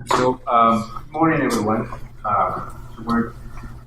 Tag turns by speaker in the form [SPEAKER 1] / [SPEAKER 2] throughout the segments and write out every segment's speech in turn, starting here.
[SPEAKER 1] Good morning, everyone. We're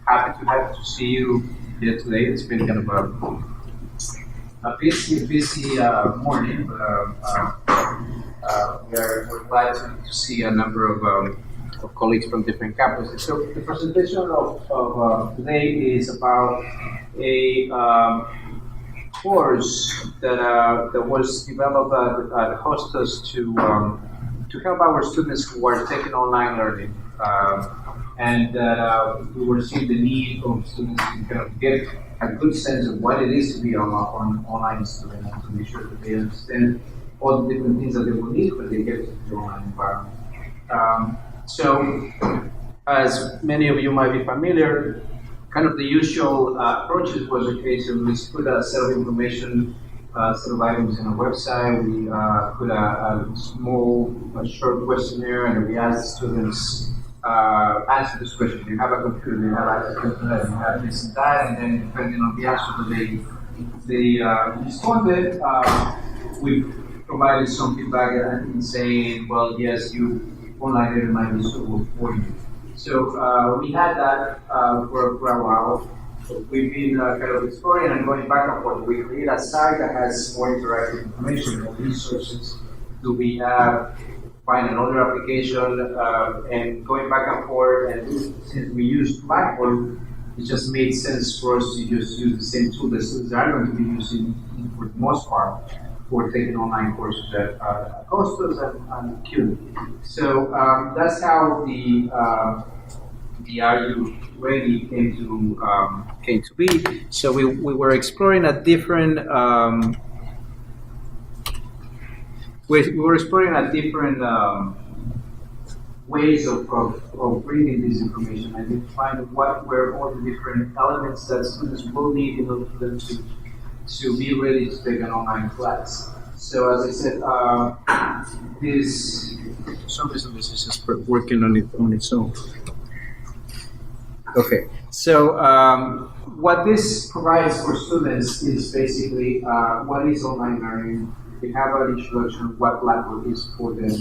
[SPEAKER 1] happy to see you here today. It's been kind of a busy morning, but we're glad to see a number of colleagues from different campuses. So the presentation of today is about a course that was developed at Hostos to help our students who are taking online learning. And we were seeing the need of students to kind of get a good sense of what it is to be on online student and to make sure that they understand all the different things that they will need when they get to the online environment. So, as many of you might be familiar, kind of the usual approaches was okay, so we put a set of information, set of items in a website. We put a small, short questionnaire, and we asked students answer this question. Do you have a computer? Do you have access to internet? Do you have this and that? And then depending on the answer that they responded, we provided some feedback and saying, well, yes, you online learning might be suitable for you. So we had that for a while. So we've been kind of exploring and going back and forth. We create a site that has more interactive information, more resources. Do we have find another application and going back and forth? And since we use Blackboard, it just made sense for us to just use the same tool that students are going to be using for the most part for taking online courses at Costos and CUNY. So that's how the Are You Ready came to be. So we were exploring a different we were exploring a different ways of bringing this information and then find what were all the different elements that students will need in order for them to be ready to take an online class. So as I said, this for some reason this is just working on its own. Okay, so what this provides for students is basically what is online learning. They have an introduction of what Blackboard is for them.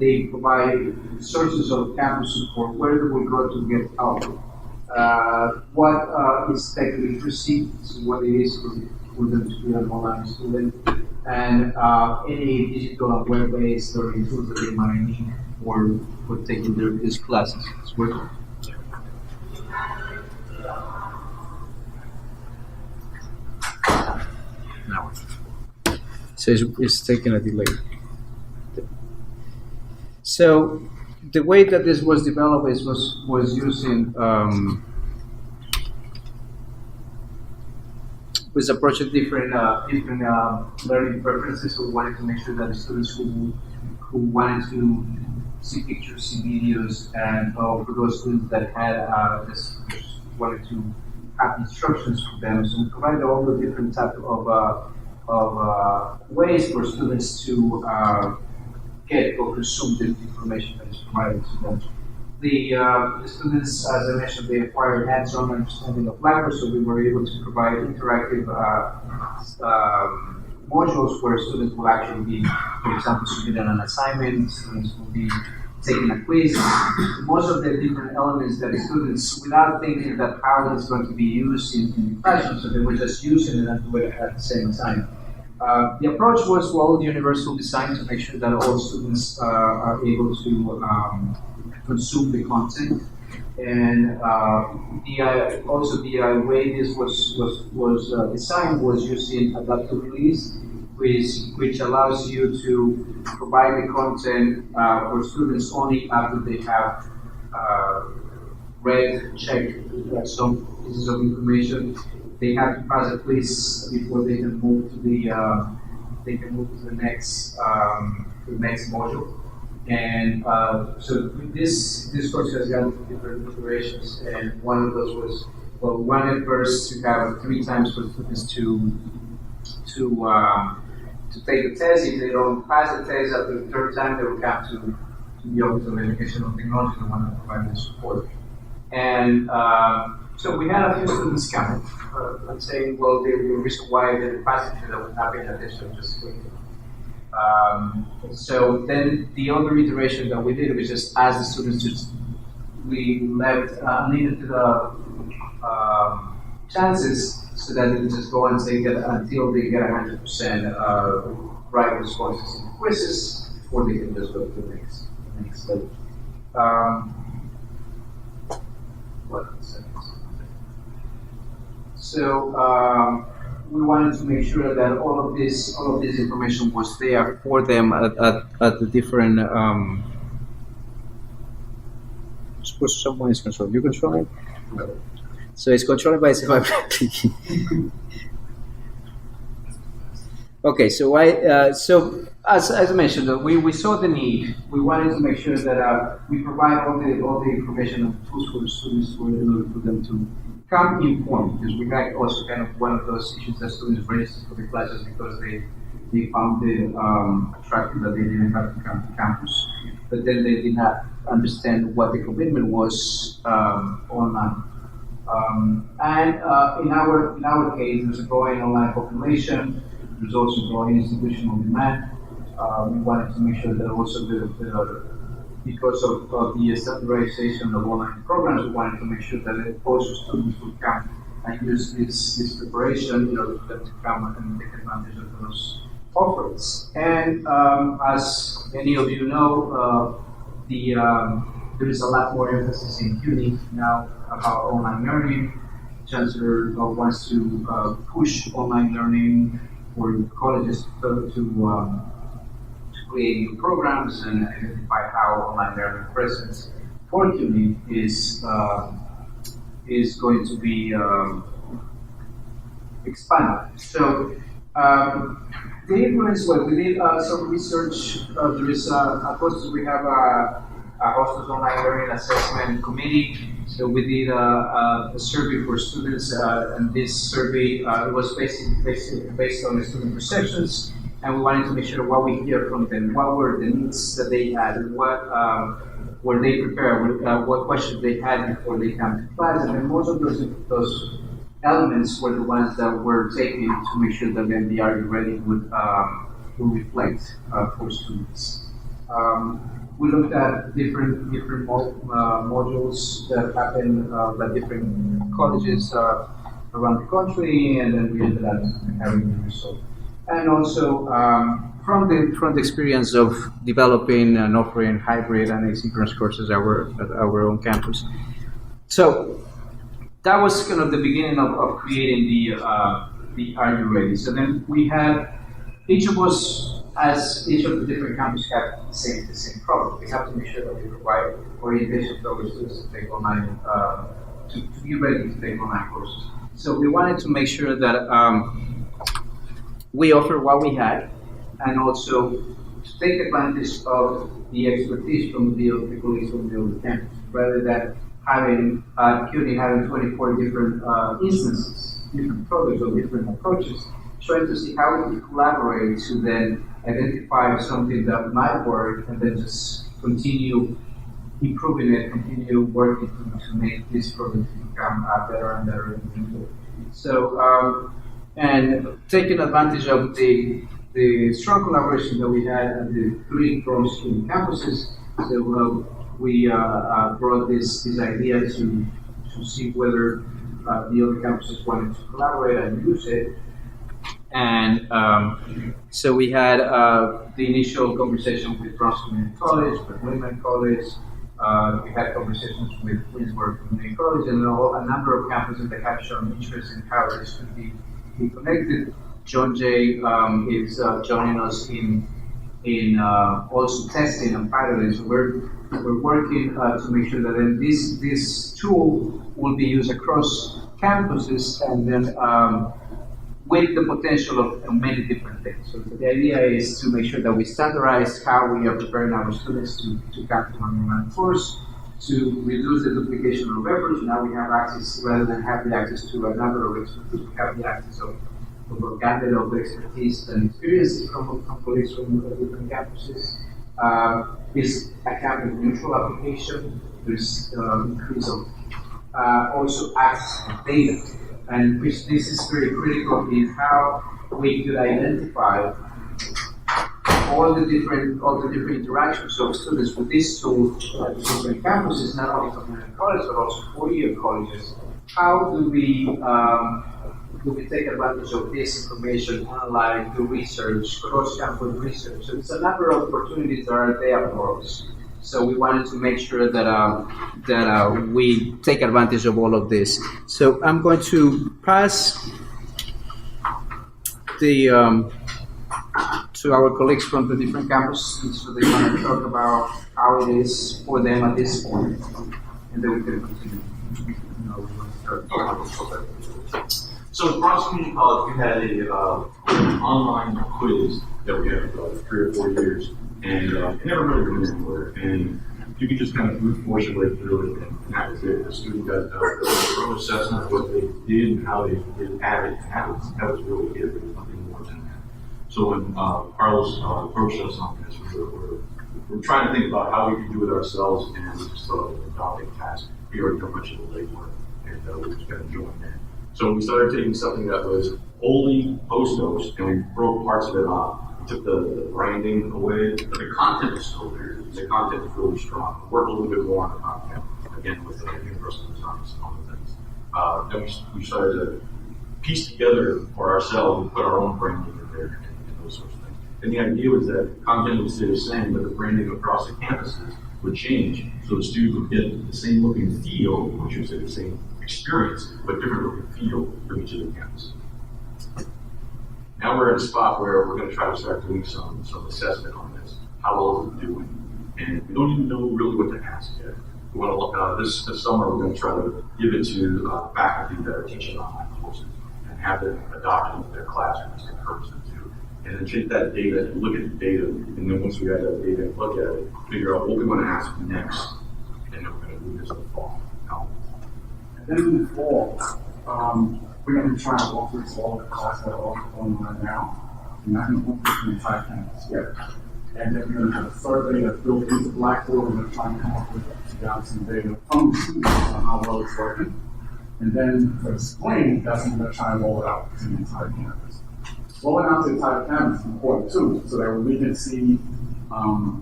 [SPEAKER 1] They provide sources of campus support, where they will go to get help. What is tech literacy, so what it is for them to be an online student, and any digital and web-based learning tools that they might need for taking these classes. It's working. Now. So it's taking a delay. So the way that this was developed was using was approaching different learning preferences. So we wanted to make sure that the students who wanted to see pictures, see videos, and for those students that had just wanted to have instructions for them. So we provided all the different types of ways for students to get or consume the information that is provided to them. The students, as I mentioned, they acquired hands-on understanding of Blackboard, so we were able to provide interactive modules where students will actually be, for example, submitting an assignment, students will be taking a quiz. Most of the different elements that students, without thinking that how it's going to be used in the classroom, so they were just using it and do it at the same time. The approach was well universal design to make sure that all students are able to consume the content, and also the way this was designed was using adaptive release, which allows you to provide the content for students only after they have read, checked some pieces of information. They have to pass a quiz before they can move to the next module. And so this course has got different iterations, and one of those was we wanted first to have 3 times for students to take the test. If they don't pass the test after the 3rd time, they will come to the Office of Educational Technology, the one that provides the support. And so we had a few students come and saying, well, the reason why they didn't pass it, that was not paying attention, just So then the other iteration that we did was just ask the students to, we left unlimited chances so that they can just go and take it until they get 100% right responses in the quizzes, or they can just go to the next level. So we wanted to make sure that all of this information was there for them at the different. Suppose someone is controlling. You control it. No. So it's controlled by clicking. Okay, so as I mentioned, we saw the need. We wanted to make sure that we provide all the information and tools for the students for them to come informed, because we had also kind of one of those issues that students raised for the classes because they found it attractive that they didn't have to come to campus, but then they did not understand what the commitment was online. And in our case, there's a growing online population. There's also growing institutional demand. We wanted to make sure that also because of the standardization of online programs, we wanted to make sure that also students would come and use this preparation, for them to come and take advantage of those offerings. And as many of you know, there is a lot more emphasis in CUNY now about online learning. Chancellor wants to push online learning for colleges to create new programs and identify how online learning presence for CUNY is going to be expanded. So the influence, we did some research. There is a process. We have a hostels online learning assessment committee. So we did a survey for students, and this survey was based on the student perceptions, and we wanted to make sure what we hear from them, what were the needs that they had, what were they prepared, what questions they had before they came to class, and then most of those elements were the ones that were taken to make sure that then the Are You Ready would reflect for students. We looked at different modules that happen at different colleges around the country, and then we ended up having the result. And also from the experience of developing and offering hybrid and asynchronous courses at our own campus. So that was kind of the beginning of creating the Are You Ready? So then we had each of us, as each of the different campuses have the same problem. We have to make sure that we provide orientation to our students to take online, to be ready to take online courses. So we wanted to make sure that we offer what we had, and also to take advantage of the expertise from the colleagues from the other campus, rather than having CUNY having 24 different instances, different products or different approaches, trying to see how we can collaborate to then identify something that might work and then just continue improving it, continue working to make this product become better and better. So, and taking advantage of the strong collaboration that we had at the 3 cross-student campuses, so we brought this idea to see whether the other campuses wanted to collaborate and use it. And so we had the initial conversation with Bronx Community College, with Women College. We had conversations with Queensborough Community College, and a number of campuses that have shown interest in how this could be connected. John Jay is joining us in also testing and piloting. So we're working to make sure that then this tool will be used across campuses, and then with the potential of many different things. So the idea is to make sure that we standardize how we are preparing our students to come to an online course, to reduce the duplication of efforts. Now we have access, rather than have the access to a number of expertise, we have the access of a gamut of expertise and experiences from colleagues from different campuses. It's a campus neutral application. There's increase of also access to data. And which this is very critical, is how we could identify all the different interactions of students with these two different campuses, not only community colleges but also four-year colleges. How do we take advantage of this information, analyze, do research, cross-campus research? So it's a number of opportunities that are there for us. So we wanted to make sure that we take advantage of all of this. So I'm going to pass to our colleagues from the different campuses, so they want to talk about how it is for them at this point, and then we can continue.
[SPEAKER 2] So at Bronx Community College, we had an online quiz that we had for 3 or 4 years, and it never really went anywhere. And you could just kind of brute force your way through it, and that was it. The student got their own assessment of what they did and how they did at it, and that was really it. There was nothing more than that. So when Carlos approached us on this, we're trying to think about how we could do it ourselves, and we just thought it was a daunting task. We already done much of the legwork, and we just got to join in. So we started taking something that was wholly post-host, and we broke parts of it off. We took the branding away, but the content is still there. The content is really strong. We worked a little bit more on the content, again, with the universal designs and all the things. Then we started to piece together for ourselves and put our own branding in there and those sorts of things. And the idea was that content would stay the same, but the branding across the campuses would change, so the students would get the same look and feel, which would say the same experience, but different look and feel for each of the campuses. Now we're at a spot where we're going to try to start doing some assessment on this. How well is it doing? And we don't even know really what to ask yet. We want to look this summer. We're going to try to give it to faculty that are teaching online courses and have them adopt it into their classrooms and encourage them to. And then take that data and look at the data, and then once we have that data and look at it, figure out what we want to ask next, and then we're going to do this in the fall.
[SPEAKER 3] Then in the fall, we're going to be trying to walk through all the classes that are going on right now. We're not going to walk through the entire campus yet. And then we're going to have a survey that's built into Blackboard. We're going to try and come up with some data from the students on how well it's working. And then for the spring, that's when we're going to try and roll it out to the entire campus. Rolling out to the entire campus is important too, so that we can see,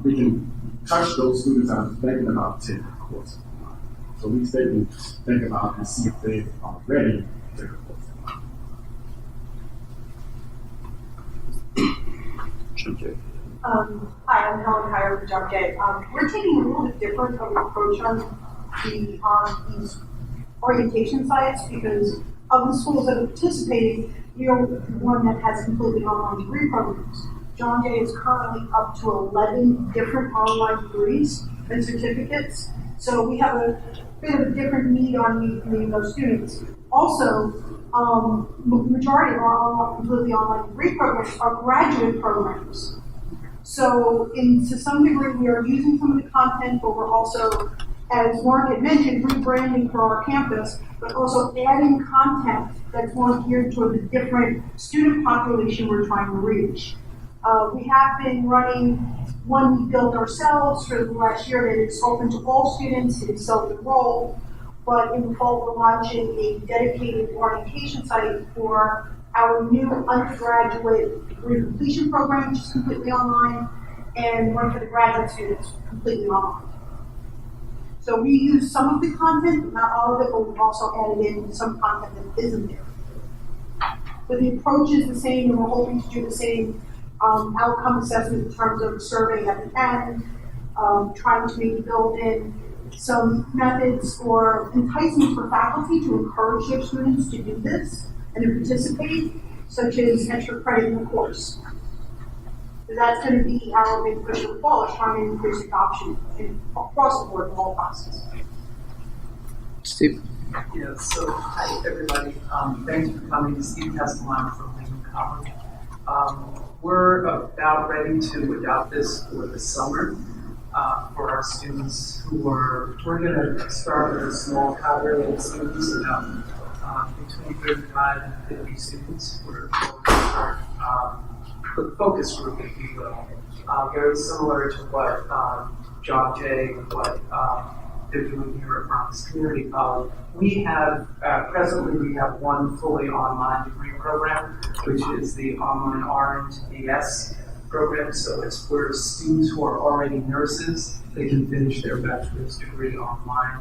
[SPEAKER 3] we can touch those students that are thinking about taking the course. So at least they can think about and see if they are ready to take a course.
[SPEAKER 4] Hi, I'm Helen Kyer with John Jay. We're taking a little bit different of an approach on these orientation sites because of the schools that are participating, you're one that has completely online degree programs. John Jay is currently up to 11 different online degrees and certificates. So we have a bit of a different need on meeting those students. Also, majority of our completely online degree programs are graduate programs. So to some degree, we are using some of the content, but we're also, as Mark had mentioned, rebranding for our campus, but also adding content that's more geared toward the different student population we're trying to reach. We have been running one we built ourselves for the last year that is open to all students, it is self-enrolled, but in the fall we're launching a dedicated orientation site for our new undergraduate degree completion program, which is completely online, and one for the graduate students, completely online. So we use some of the content, but not all of it, but we've also added in some content that isn't there. But the approach is the same, and we're hoping to do the same outcome assessment in terms of survey at the end, trying to maybe build in some methods or enticements for faculty to encourage their students to do this and to participate, such as extra credit in the course. So that's going to be our big push in the fall, is trying to increase adoption across the board in all classes.
[SPEAKER 1] Steve?
[SPEAKER 5] Yeah, so hi everybody. Thanks for coming. Steve Tesselman from Lincoln College. We're about ready to adopt this for the summer for our students we're going to start with a small cadre of students, about between 35 and 50 students. We're going to start the focus group, if you will, very similar to what John Jay, what they're doing here at Bronx Community College. We have, presently we have one fully online degree program, which is the online RN to BS program. So it's where students who are already nurses, they can finish their bachelor's degree online.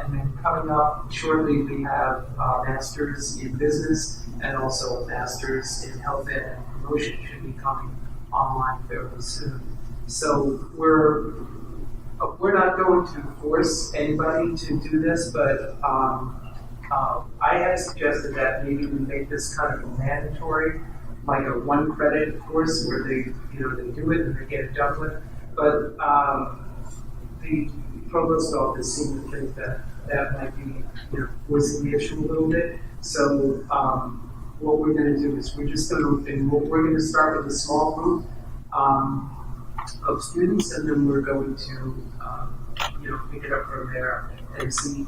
[SPEAKER 5] And then coming up shortly, we have masters in business and also masters in health ed and promotion should be coming online fairly soon. So we're not going to force anybody to do this, but I have suggested that maybe we make this kind of a mandatory, like a one credit course where they do it and they get it done with. But the provost office seemed to think that that might be forcing the issue a little bit. So what we're going to do is we're going to start with a small group of students, and then we're going to pick it up from there and see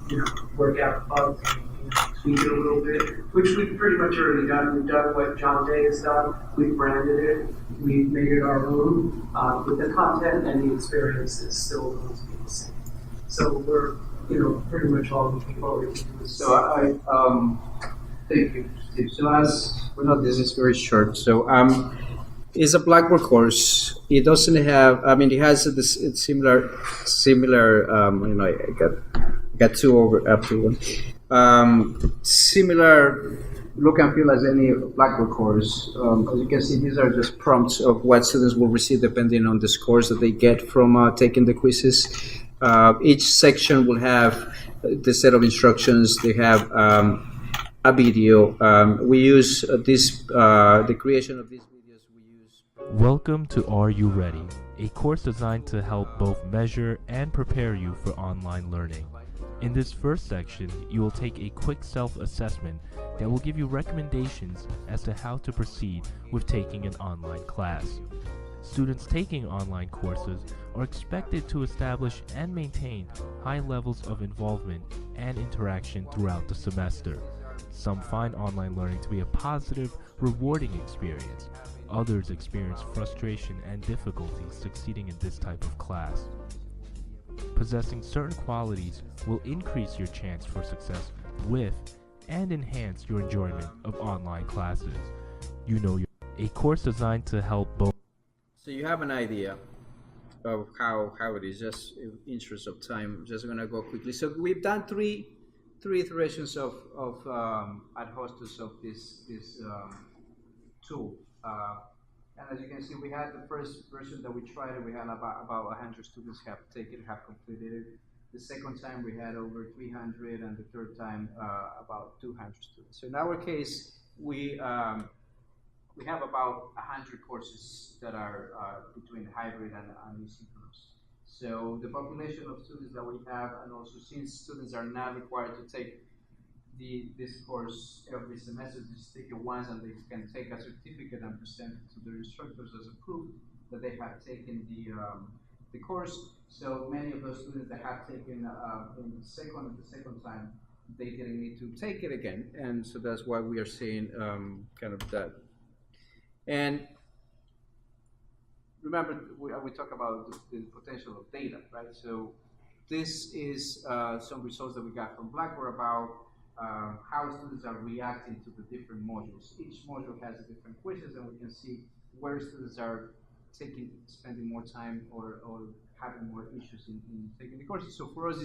[SPEAKER 5] work out the bugs and tweak it a little bit, which we've pretty much already done. We've done what John Day has done. We've branded it. We've made it our own with the content, and the experience is still going to be the same. So we're pretty much all looking forward to this.
[SPEAKER 1] So thank you, Steve. So as we know, this is very short. So it's a Blackboard course. It doesn't have. I mean, it has this similar. I got two over up to one. Similar look and feel as any Blackboard course. As you can see, these are just prompts of what students will receive depending on the scores that they get from taking the quizzes. Each section will have the set of instructions. They have a video. We use the creation of these videos.
[SPEAKER 6] Welcome to Are You Ready? A course designed to help both measure and prepare you for online learning. In this first section, you will take a quick self-assessment that will give you recommendations as to how to proceed with taking an online class. Students taking online courses are expected to establish and maintain high levels of involvement and interaction throughout the semester. Some find online learning to be a positive, rewarding experience. Others experience frustration and difficulty succeeding in this type of class. Possessing certain qualities will increase your chance for success with and enhance your enjoyment of online classes. A course designed to help both.
[SPEAKER 1] So you have an idea of how it is. Just in interest of time, I'm just gonna go quickly. So we've done three iterations of ad hostess of this tool. And as you can see, we had the first version that we tried it. We had about 100 students have completed it. The second time we had over 300, and the third time about 200 students. So in our case, we have about 100 courses that are between hybrid and asynchronous. So the population of students that we have, and also since students are not required to take this course every semester, just take it once, and they can take a certificate and present it to their instructors as a proof that they have taken the course. So many of those students that have taken in the second time, they didn't need to take it again, and so that's why we are seeing kind of that. And remember, we talk about the potential of data, right? So this is some results that we got from Blackboard about how students are reacting to the different modules. Each module has a different quizzes, and we can see where students are spending more time or having more issues in taking the courses. So for us,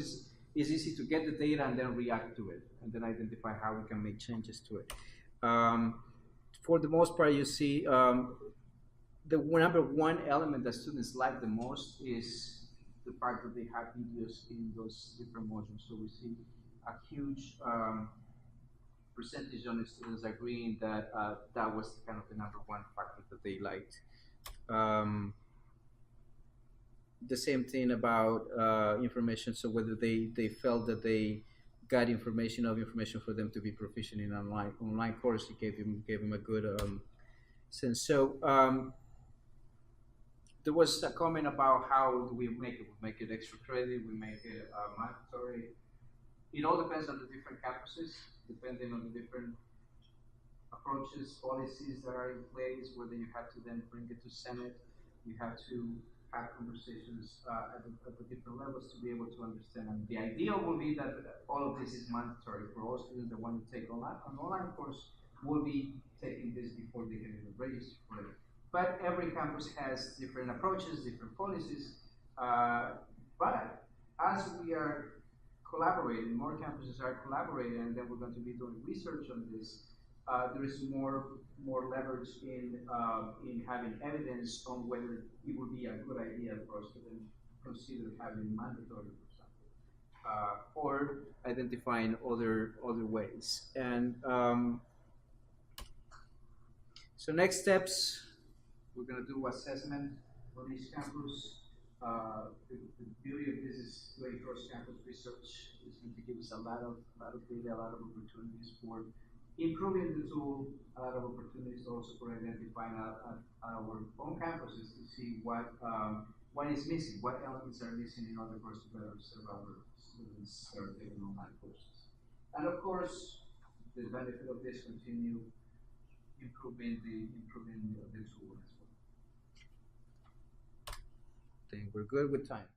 [SPEAKER 1] it's easy to get the data and then react to it, and then identify how we can make changes to it. For the most part, you see the number one element that students like the most is the fact that they have videos in those different modules. So we see a huge percentage of the students agreeing that that was kind of the number one factor that they liked. The same thing about information. So whether they felt that they got information for them to be proficient in online course, it gave them a good sense. So there was a comment about how do we make it? We make it extra credit. We make it mandatory. It all depends on the different campuses, depending on the different approaches, policies that are in place, whether you have to then bring it to Senate, you have to have conversations at the different levels to be able to understand. And the ideal will be that all of this is mandatory for all students that want to take an online course will be taking this before they can even register for it. But every campus has different approaches, different policies. But as we are collaborating, more campuses are collaborating, and then we're going to be doing research on this. There is more leverage in having evidence on whether it would be a good idea for us to then consider having mandatory, for example, or identifying other ways. And so next steps, we're going to do assessment on each campus. The beauty of this is doing cross-campus research. It's going to give us a lot of data, a lot of opportunities for improving the tool, a lot of opportunities also for identifying our own campuses to see what is missing, what elements are missing in order for us to better serve our students that are taking online courses. And of course, the benefit of this continue improving the tool as well. I think we're good with time.